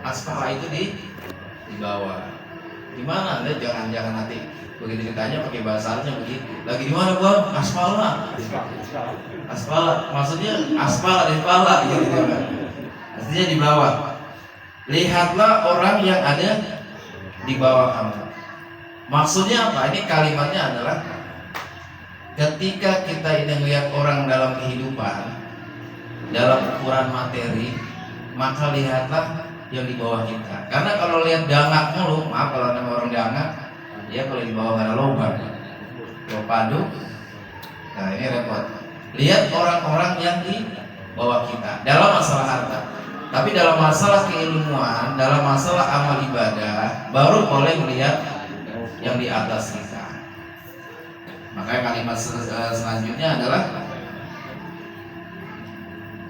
Aspala itu di bawah. Di mana? Anda jangan nanti begitu ditanya pakai bahasa Arabnya begitu. Lagi di mana, Bang? Aspala. Aspala, maksudnya aspal di kepala gitu kan. Artinya di bawah. Lihatlah orang yang ada di bawah kamu. Maksudnya apa? Ini kalimatnya adalah ketika kita ini melihat orang dalam kehidupan, dalam ukuran materi, maka lihatlah yang di bawah kita. Karena kalau lihat dangak mulu, maaf kalau nama orang dangak, ya kalau di bawah nggak ada lubang, padu. Nah ini repot. Lihat orang-orang yang di bawah kita dalam masalah harta. Tapi dalam masalah keilmuan, dalam masalah amal ibadah, baru boleh melihat yang di atas kita. Makanya kalimat selanjutnya adalah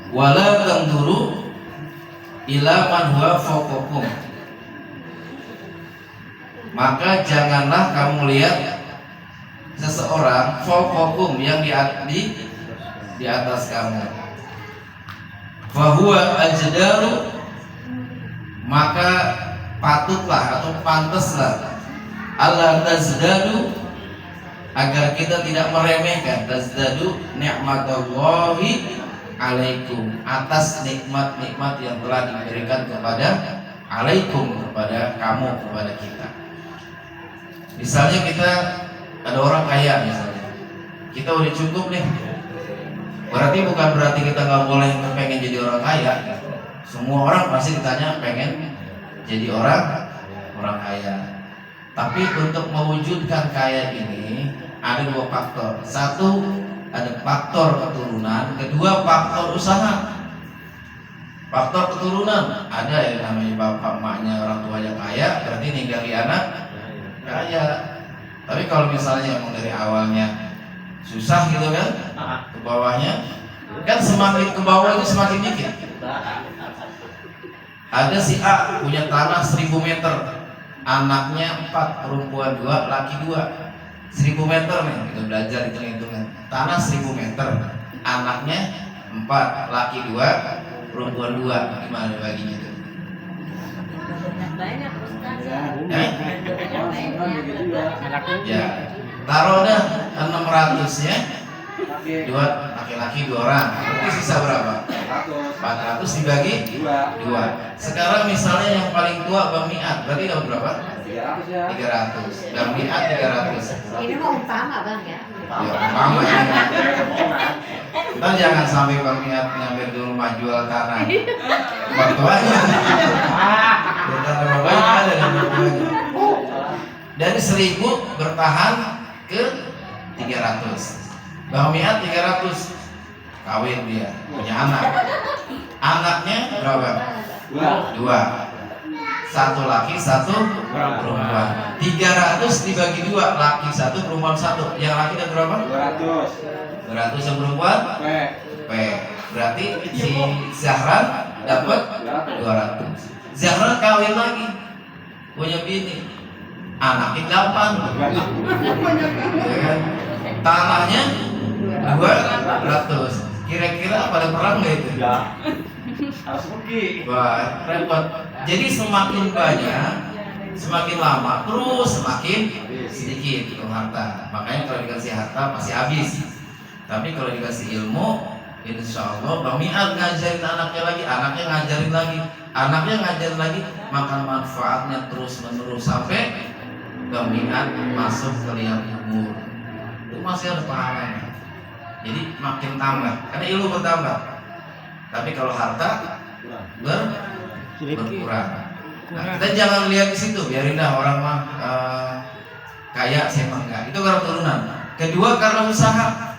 wala tanzuru ila man huwa fawqakum. Maka janganlah kamu lihat seseorang fawqakum yang di atas kamu. Fahuwa ajdaru, maka patutlah atau pantaslah Allah tazdadu, agar kita tidak meremehkan tazdadu ni'matallahi alaikum, atas nikmat-nikmat yang telah diberikan kepada alaikum, kepada kamu, kepada kita. Misalnya kita ada orang kaya misalnya, kita udah cukup nih, berarti bukan berarti kita nggak boleh pengen jadi orang kaya. Semua orang pasti ditanya pengen jadi orang kaya. Tapi untuk mewujudkan kaya ini ada dua faktor. Satu, ada faktor keturunan. Kedua, faktor usaha. Faktor keturunan, ada yang namanya bapak emaknya orang tuanya kaya, berarti ninggali anak kaya. Tapi kalau misalnya emang dari awalnya susah gitu kan, ke bawahnya kan semakin ke bawah itu semakin dikit. Ada si A punya tanah 1000 meter, anaknya 4, perempuan 2, laki 2. 1000 meter nih, kita belajar hitung-hitungan. Tanah 1000 meter, anaknya 4, laki 2, perempuan 2. Gimana baginya itu? Banyak Ustaz. Ya, taruh dah 600 ya. 2 laki-laki 2 orang. Berarti sisa berapa? 400 dibagi 2. Sekarang misalnya yang paling tua Bang Miat, berarti dapat berapa? 300. Bang Miat 300. Ini mau umpama Bang ya. Ya, umpama ya. Ntar jangan sampai Bang Miat ngambil dulu rumah jual tanah. Mertuanya. Tanah bapaknya ada dan mertuanya. Dari 1000 bertahan ke 300. Bang Miat 300 kawin, dia punya anak. Anaknya berapa? 2. 1 laki 1 perempuan. 300 dibagi 2, laki 1 perempuan 1. Yang laki ada berapa? 200 yang perempuan? P. Berarti si Zahran dapat 200. Zahran kawin lagi, punya bini, anaknya 8. Ya kan? Tanahnya 200. Kira-kira pada perang nggak itu? Ya, harus pergi. Wah, repot. Jadi semakin banyak, semakin lama, terus semakin sedikit itu harta. Makanya kalau dikasih harta pasti habis. Tapi kalau dikasih ilmu, insya Allah Bang Mi'at ngajarin anaknya lagi, anaknya ngajarin lagi, anaknya ngajarin lagi, maka manfaatnya terus menerus sampai Bang Mi'at masuk ke liang kubur. Itu masih ada pahalanya. Jadi makin tambah, karena ilmu bertambah. Tapi kalau harta berkurang. Nah, kita jangan lihat di situ, biarin dah orang mah kaya, saya mah enggak. Itu karena turunan. Kedua karena usaha.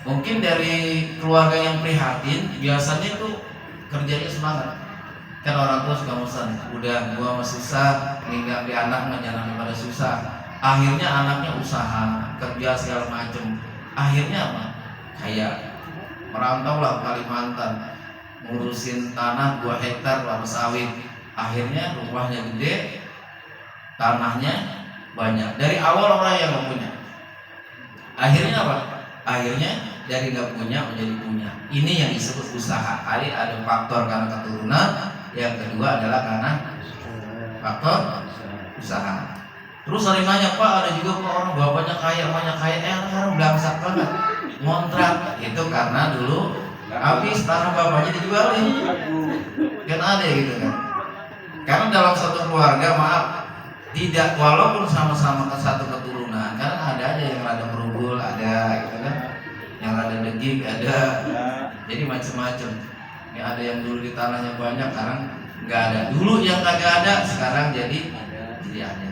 Mungkin dari keluarga yang prihatin, biasanya itu kerjanya semangat. Kan orang tua suka bosan, udah gua mah susah, ninggal di anak mah jangan pada susah. Akhirnya anaknya usaha, kerja segala macem. Akhirnya apa? Kayak merantau lah Kalimantan, ngurusin tanah 2 hektar kelapa sawit. Akhirnya rumahnya gede, tanahnya banyak. Dari awal orang yang nggak punya. Akhirnya apa? Akhirnya dari nggak punya menjadi punya. Ini yang disebut usaha. Ada faktor karena keturunan, Yang kedua adalah karena faktor usaha. Terus sering nanya, Pak, ada juga kok orang bapaknya kaya, emaknya kaya, sekarang belangsak banget, ngontrak. Itu karena dulu habis tanah bapaknya dijualin, kan ada gitu kan. Karena dalam satu keluarga, maaf, tidak walaupun sama-sama ke satu keturunan, karena ada aja yang rada merugul, ada gitu kan, yang rada degik, ada, jadi macam-macam. Ini ada yang dulu di tanahnya banyak, sekarang nggak ada. Dulu yang kagak ada, sekarang jadi ada.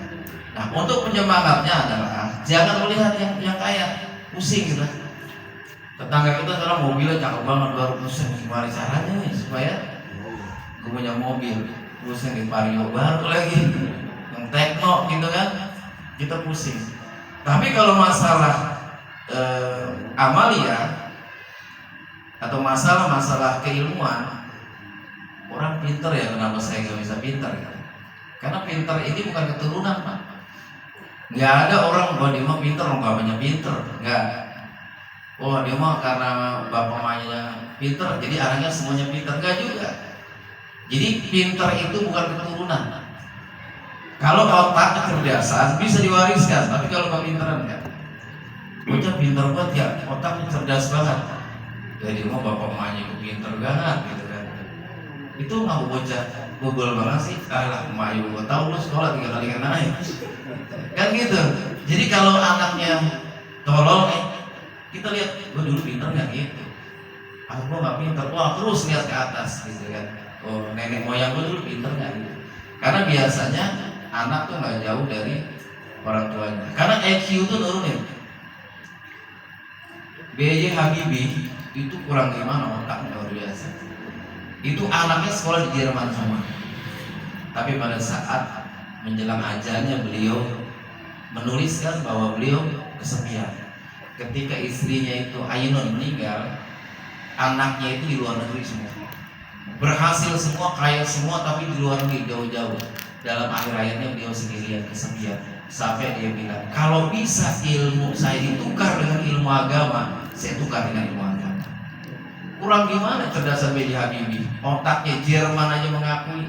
Nah, untuk penyemangatnya adalah jangan melihat yang kaya, pusing gitu. Tetangga kita sekarang mobilnya cakep banget, baru pusing gimana caranya nih supaya gue punya mobil, pusing di Vario baru lagi, yang Tekno gitu kan, kita pusing. Tapi kalau masalah amalia atau masalah keilmuan, orang pinter ya, kenapa saya nggak bisa pinter ya? Karena pinter ini bukan keturunan, Pak. Nggak ada orang bahwa dia mah pinter, orang bapaknya pinter, nggak. Oh, dia mah karena bapak mamanya pinter, jadi anaknya semuanya pinter, nggak juga. Jadi pinter itu bukan keturunan. Kalau otak kecerdasan bisa diwariskan, tapi kalau kepinteran enggak. Bocah pinter banget ya, otaknya cerdas banget. Jadi mau bapak mamanya itu pinter banget gitu kan. Itu nggak bocah bobol banget sih. Alah, emak ibu gua tahu lu sekolah 3 kali kan naik. Kan gitu. Jadi kalau anaknya tolol nih, kita lihat, gua dulu pinter nggak gitu. Ah, gua nggak pinter. Wah, terus lihat ke atas gitu kan. Oh, nenek moyang gua dulu pinter nggak gitu. Karena biasanya anak tuh nggak jauh dari orang tuanya. Karena IQ tuh nurunin. B.J. Habibie itu kurang gimana otaknya luar biasa. Itu anaknya sekolah di Jerman semua. Tapi pada saat menjelang ajalnya beliau menuliskan bahwa beliau kesepian. Ketika istrinya itu Ainun meninggal, anaknya itu di luar negeri semua. Berhasil semua, kaya semua, tapi di luar negeri jauh-jauh. Dalam akhir hayatnya beliau sendirian, kesepian. Sampai dia bilang, kalau bisa ilmu saya ditukar dengan ilmu agama, saya tukar dengan ilmu agama. Kurang gimana cerdasan B.J. Habibie? Otaknya Jerman aja mengakui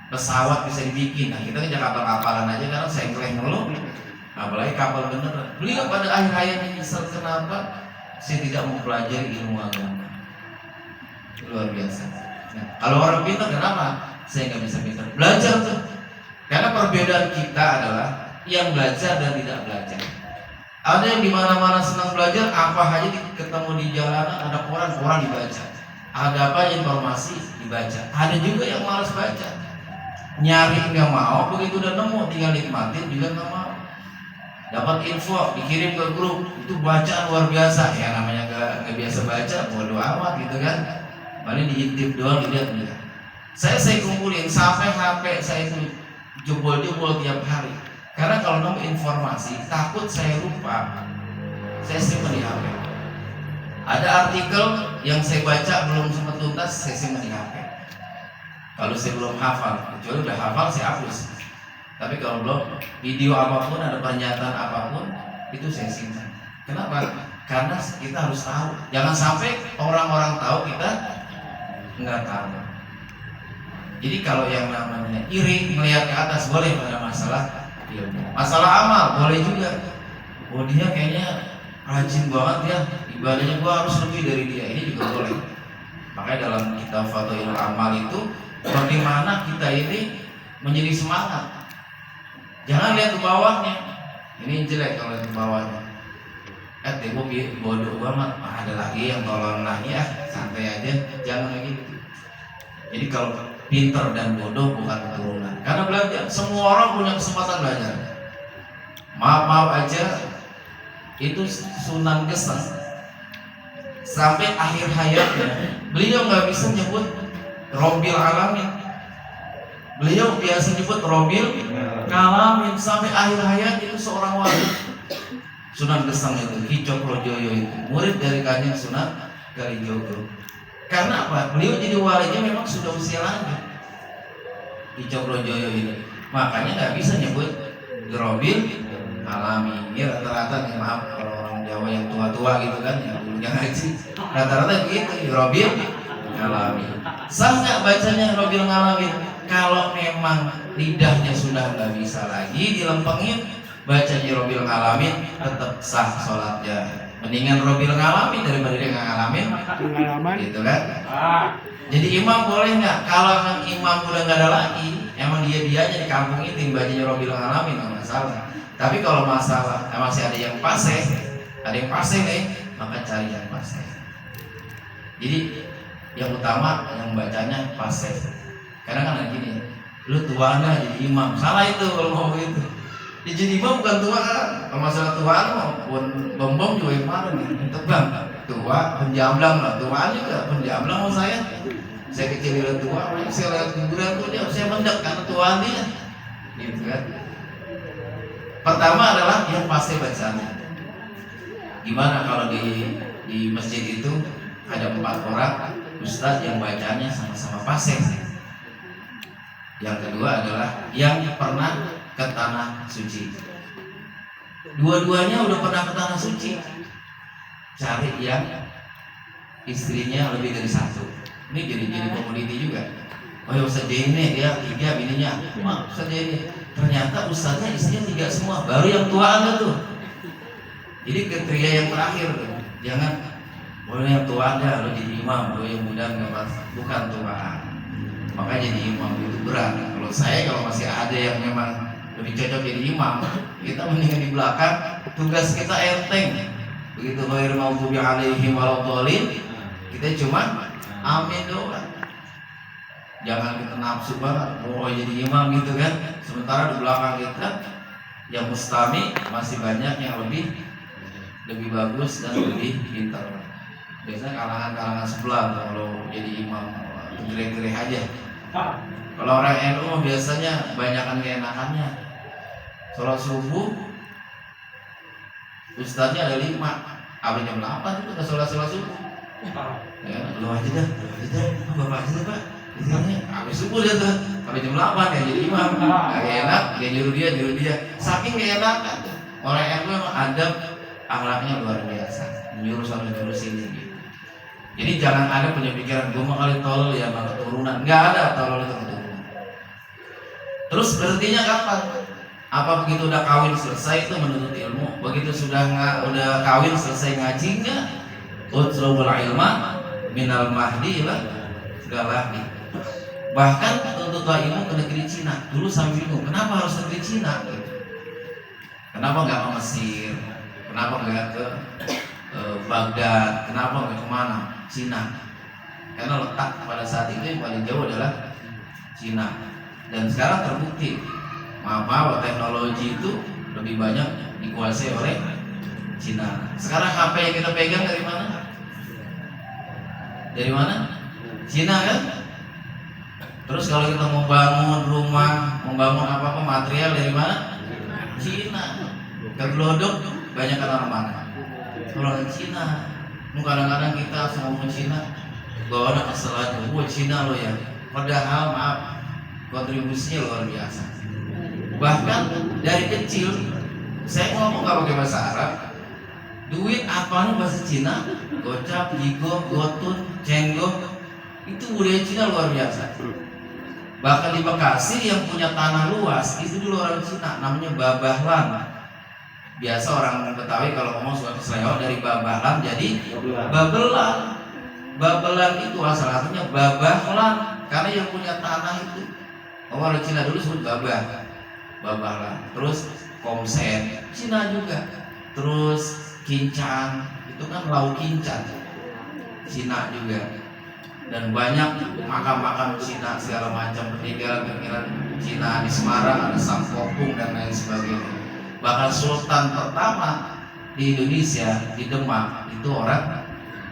pesawat bisa dibikin. Nah, kita kan kapal-kapalan aja karena saya klaim dulu. Apalagi kapal beneran. Beliau pada akhir hayatnya nyesel, kenapa saya tidak mempelajari ilmu agama. Luar biasa. Nah, kalau orang pintar kenapa saya nggak bisa pintar? Belajar tuh. Karena perbedaan kita adalah yang belajar dan tidak belajar. Ada yang di mana-mana senang belajar, apa aja ketemu di jalanan ada koran dibaca. Ada apa informasi dibaca. Ada juga yang malas baca. Nyari nggak mau, begitu udah nemu tinggal nikmatin juga nggak mau. Dapat info dikirim ke grup, itu bacaan luar biasa. Ya namanya nggak biasa baca, bodo amat gitu kan. Paling diintip doang dilihat. Saya kumpulin sampai HP saya itu jebol-jebol tiap hari. Karena kalau nemu informasi, takut saya lupa. Saya simpan di HP. Ada artikel yang saya baca belum sempat tuntas, saya simpan di HP. Kalau saya belum hafal, kecuali udah hafal saya hapus. Tapi kalau belum, video apapun, ada pernyataan apapun, itu saya simpan. Kenapa? Karena kita harus tahu. Jangan sampai orang-orang tahu kita nggak tahu. Jadi kalau yang namanya iri melihat ke atas boleh pada masalah ilmu. Masalah amal boleh juga. Oh dia kayaknya rajin banget ya, ibadahnya gua harus lebih dari dia. Ini juga boleh. Makanya dalam kitab Fadhailul Amal itu bagaimana kita ini menjadi semangat. Jangan lihat ke bawahnya. Ini jelek kalau lihat ke bawahnya. Gua bodoh banget. Ada lagi yang tolong lagi ya, santai aja. Jangan lagi gitu. Jadi kalau pinter dan bodoh bukan keturunan. Karena belajar, semua orang punya kesempatan belajar. Maaf aja, itu Sunan Geseng sampai akhir hayatnya beliau nggak bisa nyebut Robil Alamin. Beliau biasa nyebut Robil Alamin sampai akhir hayat. Itu seorang wali. Sunan Geseng itu, Ki Cokrojoyo itu murid dari Kanjeng Sunan Kalijogo. Karena apa? Beliau jadi walinya memang sudah usia lanjut. Ki Cokrojoyo ini, makanya nggak bisa nyebut Robil Alami. Ya rata-rata nih, maaf kalau orang Jawa yang tua-tua gitu kan, yang dulu yang ngaji, rata-rata begitu, Robil Alami. Sah nggak bacanya Rabbil Alamin? Kalau memang lidahnya sudah nggak bisa lagi dilempengin, bacanya Rabbil Alamin tetap sah sholatnya. Mendingan Rabbil Alamin daripada dia nggak ngalamin, Pengalaman. gitu kan? Ah. Jadi imam boleh nggak? Kalau imam udah nggak ada lagi, emang dia aja di kampung itu bacanya Rabbil Alamin nggak masalah. Tapi kalau masalah masih ada yang paseh, nih, maka cari yang paseh. Jadi yang utama yang bacanya paseh. Kadang kan ada gini, lu tuanya jadi imam, salah itu kalau mau begitu. Dia jadi imam bukan tuaan. Kalau masalah tuaan maupun bom juga yang mana nih? Tebang, tua, penjamblang lah, tuaan juga penjamblang mau saya. Saya kecil lihat tua, saya lihat kuburan tuh dia, saya mendek karena tuaan dia, gitu kan. Pertama adalah yang pasti bacanya. Gimana kalau di masjid itu ada 4 orang ustadz yang bacanya sama-sama fasih. Yang kedua adalah yang pernah ke tanah suci. Dua-duanya udah pernah ke tanah suci. Cari yang istrinya lebih dari 1. Ini jadi komoditi juga. Oh ya Ustaz ini dia 3 bininya. Wah Ustaz ini ternyata ustaznya istrinya 3 semua. Baru yang tua ada tuh. Jadi kriteria yang terakhir tuh. Jangan boleh yang tua ada lo jadi imam, lo yang muda nggak pas, bukan tuaan. Maka jadi imam itu berat. Kalau masih ada yang memang lebih cocok jadi imam, kita mendingan di belakang. Tugas kita enteng. Begitu ghairil maghdubi alaihim waladdallin, kita cuma amin doang. Jangan kita nafsu banget, jadi imam gitu kan. Sementara di belakang kita yang mustami masih banyak yang lebih bagus dan lebih pintar. Biasanya kalangan sebelah kalau jadi imam gere-gere aja. Kalau orang NU biasanya banyakan keenakannya. Sholat subuh ustadznya ada 5, abis jam 8 itu udah sholat subuh. Ya, lu aja dah, bapak aja dah pak. Istilahnya abis subuh dia tuh, abis jam 8 ya jadi imam. Gak enak, dia nyuruh dia. Saking gak enakan. Orang NU memang adab akhlaknya luar biasa. Nyuruh sampai nyuruh sini gitu. Jadi jangan ada punya pikiran gue mau kali tolol ya sama keturunan. Nggak ada tolol itu keturunan. Terus berhentinya kapan? Apa begitu udah kawin selesai itu menuntut ilmu? Begitu udah kawin selesai ngaji nggak? Utlubul ilma minal mahdi lah segala nih. Bahkan tuntutlah ilmu ke negeri Cina. Dulu sampai bingung, kenapa harus negeri Cina? Kenapa nggak ke Mesir? Kenapa nggak ke Baghdad? Kenapa nggak kemana? Cina. Karena letak pada saat itu yang paling jauh adalah Cina. Dan sekarang terbukti, maaf teknologi itu lebih banyak dikuasai oleh Cina. Sekarang HP yang kita pegang dari mana? Dari mana? Cina kan? Terus kalau kita mau bangun rumah, membangun apa-apa material dari mana? Cina. Kegelodok banyak kan orang mana? Orang Cina. Kadang-kadang kita ngomong Cina, bawa anak kesel aja, Cina lo ya. Padahal maaf, kontribusinya luar biasa. Bahkan dari kecil, saya ngomong gak pakai bahasa Arab, duit apanya bahasa Cina, gocap, jigo, gotun, cenggok, itu budaya Cina luar biasa. Bahkan di Bekasi yang punya tanah luas, itu dulu orang Cina, namanya Babahlan. Biasa orang Betawi kalau ngomong suka keseleo dari Babahlan jadi Babelan. Babelan itu asal artinya Babahlan karena yang punya tanah itu. Orang Cina dulu sebut Babahlan. Terus Komsen Cina juga. Terus Kincang itu kan Lau Kincan Cina juga. Dan banyak makam-makam Cina segala macam peninggalan Cina di Semarang ada Sangkopung dan lain sebagainya. Bahkan sultan pertama di Indonesia di Demak itu orang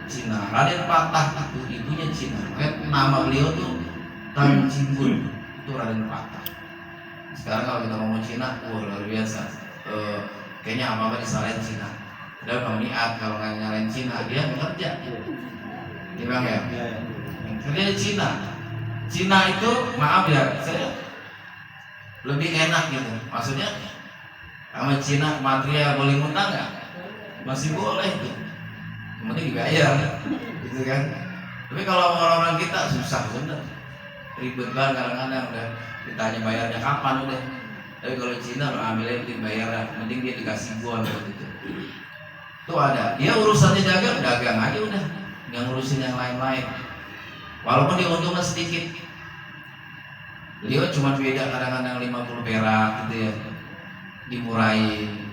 Cina. Raden Patah itu ibunya Cina. Nama beliau tuh Tan Cimbun, itu Raden Patah. Sekarang kalau kita ngomong Cina, luar biasa. Kayaknya apa-apa disalahin Cina. Padahal kalau niat kalau nggak nyalain Cina dia kerja. Gimana ya? Kerja di Cina. Cina itu maaf ya, saya lebih enak gitu. Maksudnya sama Cina material boleh ngutang nggak? Masih boleh tuh. Yang penting dibayar, gitu kan? Tapi kalau orang-orang kita susah bener, ribet banget kadang-kadang udah ditanya bayarnya kapan udah. Tapi kalau di Cina lo ambilnya penting bayar, mending dia dikasih bon gitu. Itu ada. Dia urusannya dagang aja udah, nggak ngurusin yang lain-lain. Walaupun dia untungnya sedikit, dia cuma beda kadang-kadang 50 perak gitu ya, dimurahin.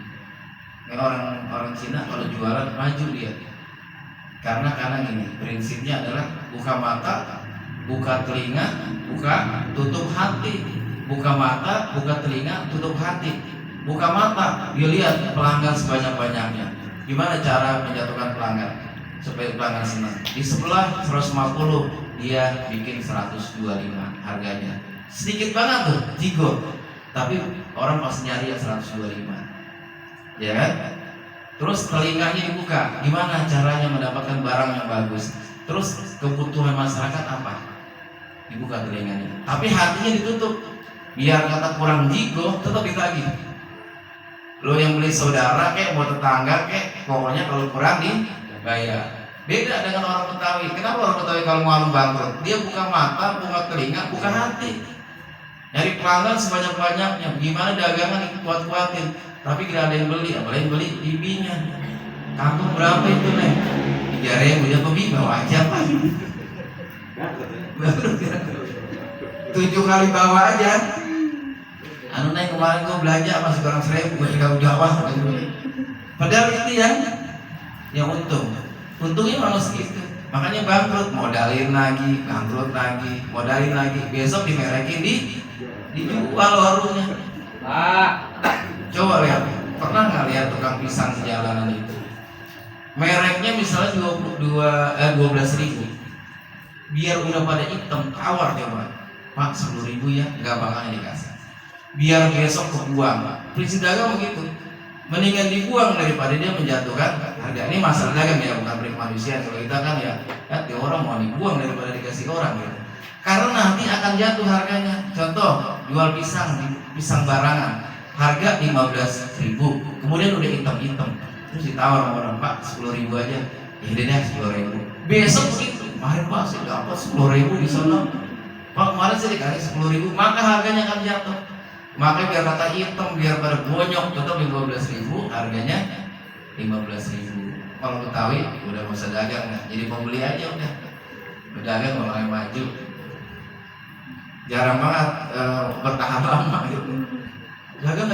Orang Cina kalau jualan maju dia. Karena gini, prinsipnya adalah buka mata, buka telinga, buka tutup hati. Buka mata, buka telinga, tutup hati. Buka mata, dia lihat pelanggan sebanyak-banyaknya. Gimana cara menjatuhkan pelanggan supaya pelanggan senang? Di sebelah 150, dia bikin 125 harganya. Sedikit banget tuh, jigo. Tapi orang pasti nyari yang 125. Ya kan? Terus telinganya dibuka, gimana caranya mendapatkan barang yang bagus? Terus kebutuhan masyarakat apa? Dibuka telinganya. Tapi hatinya ditutup, biar kata kurang jigo, tetap ditagih. Lo yang beli saudara kek, buat tetangga kek, pokoknya kalau kurang dibayar. Beda dengan orang Betawi. Kenapa orang Betawi kalau mau bangkrut? Dia buka mata, buka telinga, buka hati. Nyari pelanggan sebanyak-banyaknya. Gimana dagangan dikuat-kuatin? Tapi tidak ada yang beli, apalagi beli bibinya. Kampung berapa itu nih? 3.000 ya bibi bawa aja pak. 7 kali bawa aja. Anu naik kemarin gua belanja masih kurang 1.000, gua tinggal udah. Padahal itu yang untung. Untungnya malah segitu. Makanya bangkrut, modalin lagi, bangkrut lagi, modalin lagi. Besok dimerekin dijual warungnya. Coba lihat, pernah nggak lihat tukang pisang di jalanan itu? Mereknya misalnya 12.000. Biar udah pada hitam, tawar coba. Pak 10.000 ya, nggak bakal dikasih. Biar besok kebuang, Pak. Prinsip dagang begitu. Mendingan dibuang daripada dia menjatuhkan harga. Ini masalah dagang ya, bukan prinsip manusia. Kalau kita kan ya orang mau dibuang daripada dikasih orang gitu. Karena nanti akan jatuh harganya. Contoh, jual pisang barangan. Harga 15.000, kemudian udah hitam-hitam, terus ditawar sama orang, Pak 10.000 aja, ya deh 10.000. Besok begitu, kemarin Pak saya dapat 10.000 di sana, Pak kemarin saya dikasih 10.000, maka harganya akan jatuh. Maka biar kata hitam, biar pada bonyok, tetap 15.000, harganya 15.000. Kalau Betawi udah gak usah dagang, nah. Jadi pembeli aja udah, berdagang mulai maju. Jarang banget bertahan lama gitu. Dagang